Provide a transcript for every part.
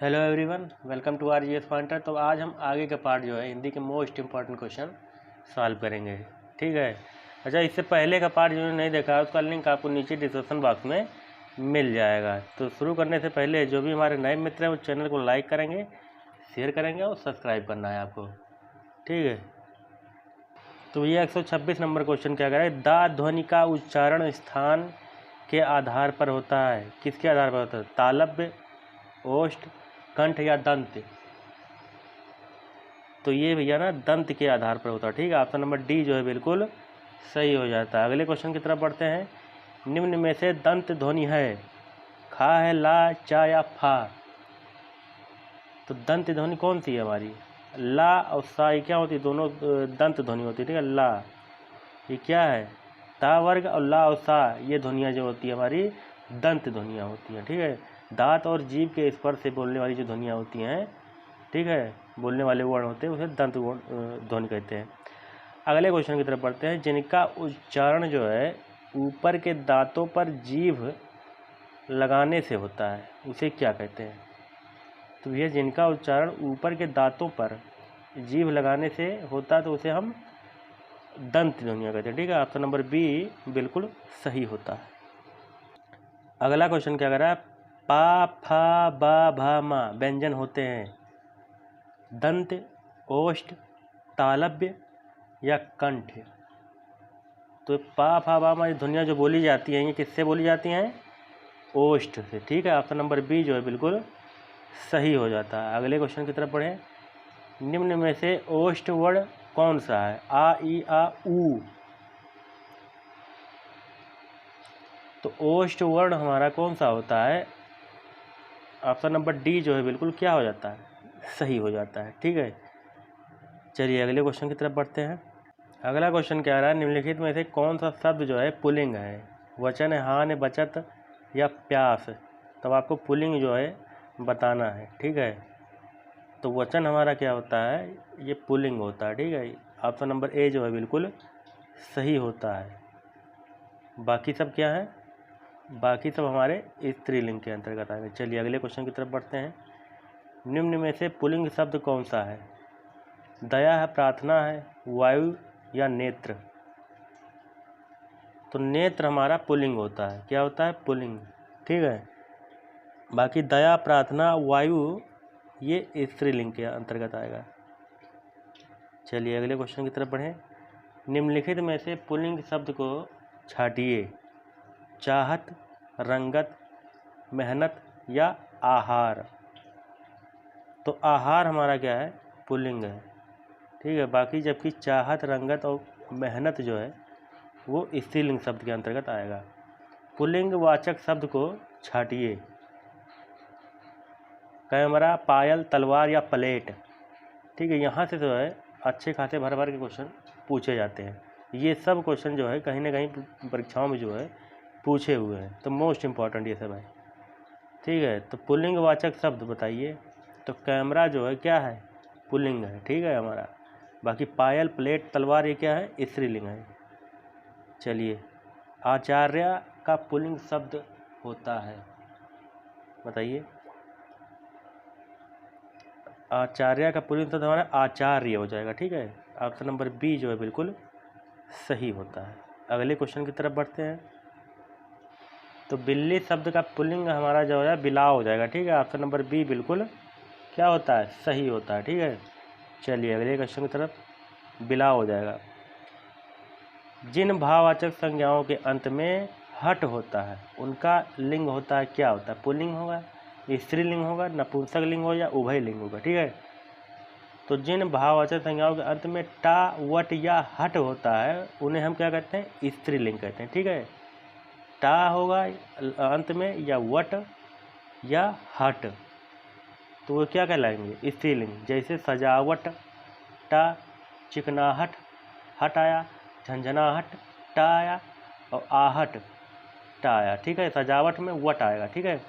Hello everyone, welcome to our GS pointer. तो आज हम आगे का पार्ट जो है हिंदी के मोस्ट इम्पॉर्टेंट क्वेश्चन सॉल्व करेंगे। ठीक है। अच्छा, इससे पहले का पार्ट जो नहीं देखा है उसका लिंक आपको नीचे डिस्क्रिप्शन बॉक्स में मिल जाएगा। तो शुरू करने से पहले जो भी हमारे नए मित्र हैं उस चैनल को लाइक करेंगे, शेयर करेंगे और सब्सक्राइब करना है आपको। ठीक है। तो ये 126 नंबर क्वेश्चन क्या कह रहा है, दा ध्वनि का उच्चारण स्थान के आधार पर होता है। किसके आधार पर होता है? तालव्य, ओष्ठ, कंठ या दंत। तो ये भैया ना दंत के आधार पर होता है। ठीक है, ऑप्शन नंबर डी जो है बिल्कुल सही हो जाता है। अगले क्वेश्चन की तरफ बढ़ते हैं। निम्न में से दंत ध्वनि है, खा है, ला, चा या फा। तो दंत ध्वनि कौन सी है हमारी? ला और सा, ये क्या होती है? दोनों दंत ध्वनि होती है। ठीक है, ला ये क्या है? ता वर्ग, और ला और सा ये ध्वनियाँ जो होती है हमारी दंत ध्वनियाँ होती हैं। ठीक है, दांत और जीभ के स्पर्श से बोलने वाली जो ध्वनियाँ होती हैं, ठीक है, बोलने वाले वर्ण होते हैं, उसे दंत ध्वनि कहते हैं। अगले क्वेश्चन की तरफ बढ़ते हैं। जिनका उच्चारण जो है ऊपर के दांतों पर जीभ लगाने से होता है उसे क्या कहते हैं? तो यह जिनका उच्चारण ऊपर के दांतों पर जीभ लगाने से होता है तो उसे हम दंत ध्वनियाँ कहते हैं। ठीक है, ऑप्शन नंबर बी बिल्कुल सही होता है। अगला क्वेश्चन क्या कर रहा है, पा, फा, बा, भा, मा व्यंजन होते हैं दंत, ओष्ठ, तालव्य या कंठ। तो पा, फा, बा, मा ये ध्वनियाँ जो बोली जाती हैं ये किससे बोली जाती हैं? ओष्ठ से। ठीक है, ऑप्शन नंबर बी जो है बिल्कुल सही हो जाता है। अगले क्वेश्चन की तरफ बढ़ें। निम्न में से ओष्ठ वर्ण कौन सा है? आ, ई, आ, ऊ। तो ओष्ठ वर्ण हमारा कौन सा होता है? ऑप्शन नंबर डी जो है बिल्कुल क्या हो जाता है? सही हो जाता है। ठीक है, चलिए अगले क्वेश्चन की तरफ बढ़ते हैं। अगला क्वेश्चन क्या रहा है, निम्नलिखित में से कौन सा शब्द जो है पुल्लिंग है? वचन, हान, बचत या प्यास। तब आपको पुल्लिंग जो है बताना है। ठीक है, तो वचन हमारा क्या होता है? ये पुल्लिंग होता है। ठीक है, ऑप्शन नंबर ए जो है बिल्कुल सही होता है। बाकी सब क्या है? बाकी सब हमारे स्त्रीलिंग के अंतर्गत आएंगे। चलिए अगले क्वेश्चन की तरफ बढ़ते हैं। निम्न में से पुल्लिंग शब्द कौन सा है? दया है, प्रार्थना है, वायु या नेत्र। तो नेत्र हमारा पुल्लिंग होता है। क्या होता है? पुल्लिंग। ठीक है, बाकी दया, प्रार्थना, वायु ये स्त्रीलिंग के अंतर्गत आएगा। चलिए अगले क्वेश्चन की तरफ बढ़ें। निम्नलिखित में से पुल्लिंग शब्द को छांटिए। चाहत, रंगत, मेहनत या आहार। तो आहार हमारा क्या है? पुल्लिंग है। ठीक है, बाकी जबकि चाहत, रंगत और मेहनत जो है वो स्त्रीलिंग शब्द के अंतर्गत आएगा। पुल्लिंग वाचक शब्द को छांटिए। कैमरा, पायल, तलवार या प्लेट। ठीक है, यहाँ से जो है अच्छे खासे भर भर के क्वेश्चन पूछे जाते हैं। ये सब क्वेश्चन जो है कहीं ना कहीं परीक्षाओं में जो है पूछे हुए हैं, तो मोस्ट इम्पॉर्टेंट ये सब है। ठीक है, तो पुल्लिंग वाचक शब्द बताइए। तो कैमरा जो है क्या है? पुल्लिंग है। ठीक है हमारा। बाकी पायल, प्लेट, तलवार ये क्या है? स्त्रीलिंग है। चलिए, आचार्य का पुल्लिंग शब्द होता है, बताइए। आचार्य का पुल्लिंग शब्द हमारा आचार्य हो जाएगा। ठीक है, ऑप्शन नंबर बी जो है बिल्कुल सही होता है। अगले क्वेश्चन की तरफ बढ़ते हैं। तो बिल्ली शब्द का पुल्लिंग हमारा जो है बिलाव हो जाएगा। ठीक है, ऑप्शन नंबर बी बिल्कुल क्या होता है? सही होता है। ठीक है, चलिए अगले क्वेश्चन की तरफ। बिलाव हो जाएगा। जिन भाववाचक संज्ञाओं के अंत में हट होता है उनका लिंग होता है, क्या होता है? पुल्लिंग होगा, स्त्रीलिंग होगा, नपुंसक लिंग हो या उभय लिंग होगा। ठीक है, तो जिन भाववाचक संज्ञाओं के अंत में टा, वट या हट होता है उन्हें हम क्या कहते हैं? स्त्रीलिंग कहते हैं। ठीक है, टा होगा अंत में या वट या हट, तो वो क्या कहलाएंगे? स्त्रीलिंग। जैसे सजावट टा, चिकनाहट हट आया, झंझनाहट टा आया और आहट टा आया। ठीक है, सजावट में वट आएगा। ठीक है,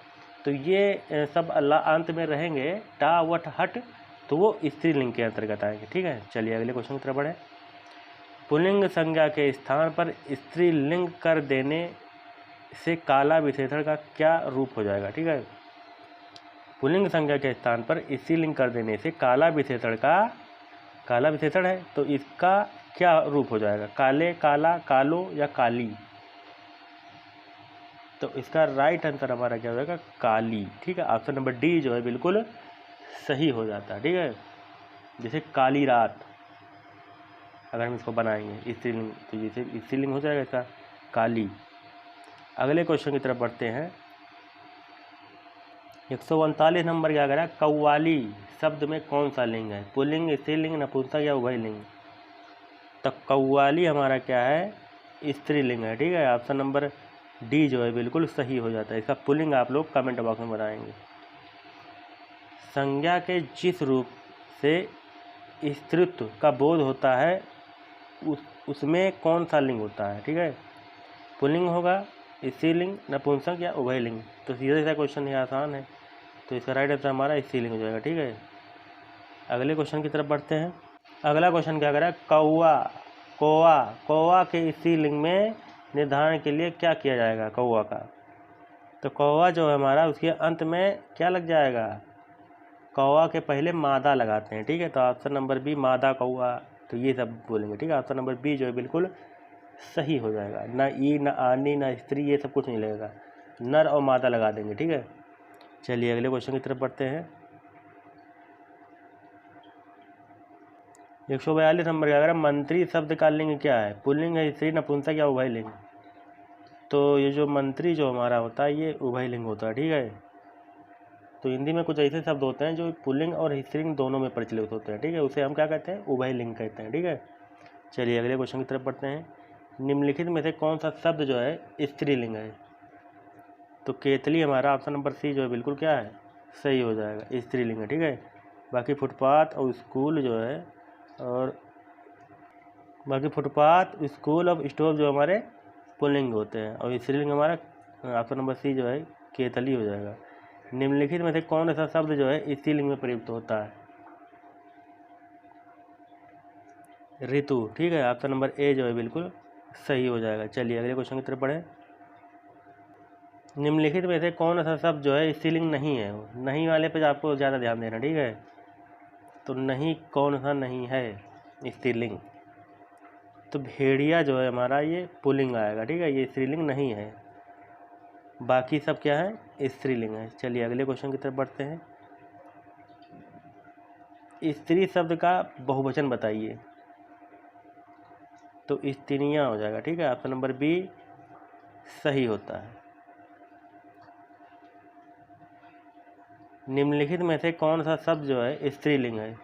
तो ये सब अल्लाह अंत में रहेंगे टा, वट, हट, तो वो स्त्रीलिंग के अंतर्गत आएंगे। ठीक है, चलिए अगले क्वेश्चन की तरफ बढ़े। पुल्लिंग संज्ञा के स्थान पर स्त्रीलिंग कर देने से काला विशेषण का क्या रूप हो जाएगा? ठीक है, पुल्लिंग संज्ञा के स्थान पर स्त्रीलिंग कर देने से काला विशेषण है, तो इसका क्या रूप हो जाएगा? काले, काला, कालो या काली? तो इसका राइट आंसर हमारा क्या हो जाएगा? काली। ठीक है, ऑप्शन नंबर डी जो है बिल्कुल सही हो जाता है। ठीक है, जैसे काली रात, अगर हम इसको बनाएंगे स्त्रीलिंग तो जैसे स्त्रीलिंग हो जाएगा इसका काली। अगले क्वेश्चन की तरफ बढ़ते हैं। 139 नंबर क्या कह रहा है? कव्वाली शब्द में कौन सा लिंग है? पुल्लिंग, स्त्रीलिंग, नपुंसक या उभयलिंग? तो कव्वाली हमारा क्या है? स्त्रीलिंग है। ठीक है, ऑप्शन नंबर डी जो है बिल्कुल सही हो जाता है। इसका पुल्लिंग आप लोग कमेंट बॉक्स में बताएंगे। संज्ञा के जिस रूप से स्त्रीत्व का बोध होता है उसमें कौन सा लिंग होता है? ठीक है, पुल्लिंग होगा, स्त्रीलिंग, नपुंसक या उभयलिंग? तो सीधा सीधा क्वेश्चन है, आसान है, तो इसका राइट आंसर हमारा स्त्रीलिंग हो जाएगा। ठीक है, अगले क्वेश्चन की तरफ बढ़ते हैं। अगला क्वेश्चन क्या कर रहा है? कौवा के स्त्रीलिंग में निर्धारण के लिए क्या किया जाएगा? कौवा का, तो कौवा जो है हमारा उसके अंत में क्या लग जाएगा? कौवा के पहले मादा लगाते हैं। ठीक है, तो ऑप्शन नंबर बी मादा कौवा, तो ये सब बोलेंगे। ठीक है, ऑप्शन नंबर बी जो है बिल्कुल सही हो जाएगा। ना ई, ना आनी, ना स्त्री, ये सब कुछ नहीं लगेगा, नर और मादा लगा देंगे। ठीक है, चलिए अगले क्वेश्चन की तरफ बढ़ते हैं। 142 नंबर क्या करें? मंत्री शब्द का लिंग क्या है? पुल्लिंग है, स्त्री, नपुंसक या उभयलिंग? तो ये जो मंत्री जो हमारा होता है ये उभयलिंग होता है। ठीक है, तो हिंदी में कुछ ऐसे शब्द होते हैं जो पुल्लिंग और स्त्रीलिंग दोनों में प्रचलित होते हैं। ठीक है, उसे हम क्या कहते हैं? उभयलिंग कहते हैं। ठीक है, चलिए अगले क्वेश्चन की तरफ बढ़ते हैं। निम्नलिखित में से कौन सा शब्द जो है स्त्रीलिंग है? तो केतली हमारा ऑप्शन नंबर सी जो है बिल्कुल क्या है? सही हो जाएगा, स्त्रीलिंग है। ठीक है, बाकी फुटपाथ और स्कूल जो है और स्टोव जो हमारे पुल्लिंग होते हैं, और स्त्रीलिंग हमारा ऑप्शन नंबर सी जो है केतली हो जाएगा। निम्नलिखित में से कौन सा शब्द जो है स्त्रीलिंग में प्रयुक्त होता है? ऋतु। ठीक है, ऑप्शन नंबर ए जो है बिल्कुल सही हो जाएगा। चलिए अगले क्वेश्चन की तरफ बढ़े। निम्नलिखित में से कौन सा शब्द जो है स्त्रीलिंग नहीं है? नहीं वाले पे आपको ज़्यादा ध्यान देना। ठीक है, तो नहीं कौन सा नहीं है स्त्रीलिंग? तो भेड़िया जो है हमारा ये पुल्लिंग आएगा। ठीक है, ये स्त्रीलिंग नहीं है, बाकी सब क्या है? स्त्रीलिंग है। चलिए अगले क्वेश्चन की तरफ बढ़ते हैं। स्त्री शब्द का बहुवचन बताइए। तो स्त्रियाँ हो जाएगा। ठीक है, ऑप्शन नंबर बी सही होता है। निम्नलिखित में से कौन सा शब्द जो है स्त्रीलिंग है?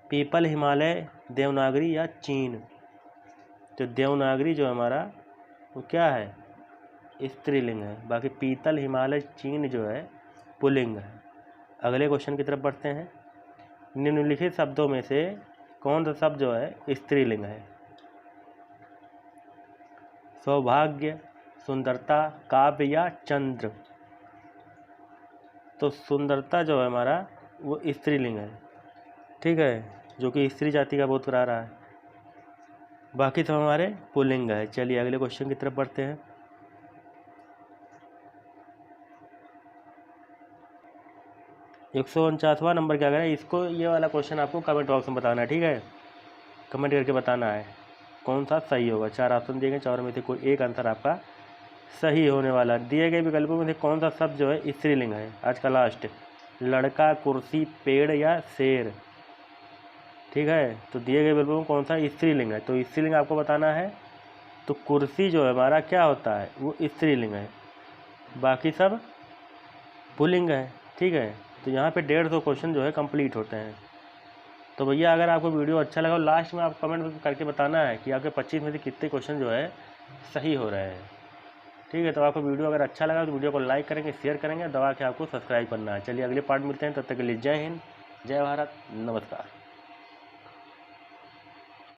पीपल, हिमालय, देवनागरी या चीन? तो देवनागरी जो हमारा वो क्या है? स्त्रीलिंग है, बाकी पीतल, हिमालय, चीन जो है पुल्लिंग है। अगले क्वेश्चन की तरफ बढ़ते हैं। निम्नलिखित शब्दों में से कौन सा शब्द जो है स्त्रीलिंग है? सौभाग्य, सुंदरता, काव्य या चंद्र? तो सुंदरता जो है हमारा वो स्त्रीलिंग है। ठीक है, जो कि स्त्री जाति का बोध करा रहा है, बाकी सब हमारे पुल्लिंग है। चलिए अगले क्वेश्चन की तरफ बढ़ते हैं। 149वां नंबर क्या करें? इसको ये वाला क्वेश्चन आपको कमेंट बॉक्स में बताना है। ठीक है, कमेंट करके बताना है कौन सा सही होगा। 4 ऑप्शन दिए गए, 4 में से कोई एक आंसर आपका सही होने वाला। दिए गए विकल्पों में से कौन सा शब्द जो है स्त्रीलिंग है? आज का लास्ट, लड़का, कुर्सी, पेड़ या शेर? ठीक है, तो दिए गए विकल्पों में कौन सा स्त्रीलिंग है? तो स्त्रीलिंग आपको बताना है। तो कुर्सी जो है हमारा क्या होता है? वो स्त्रीलिंग है, बाकी सब पुल्लिंग है। ठीक है, तो यहाँ पे 150 क्वेश्चन जो है कंप्लीट होते हैं। तो भैया अगर आपको वीडियो अच्छा लगा, लास्ट में आप कमेंट करके बताना है कि आपके 25 में से कितने क्वेश्चन जो है सही हो रहे हैं। ठीक है, तो आपको वीडियो अगर अच्छा लगा तो वीडियो को लाइक करेंगे, शेयर करेंगे, दबा के आपको सब्सक्राइब करना है। चलिए अगले पार्ट मिलते हैं, तब तक के लिए जय हिंद, जय भारत, नमस्कार।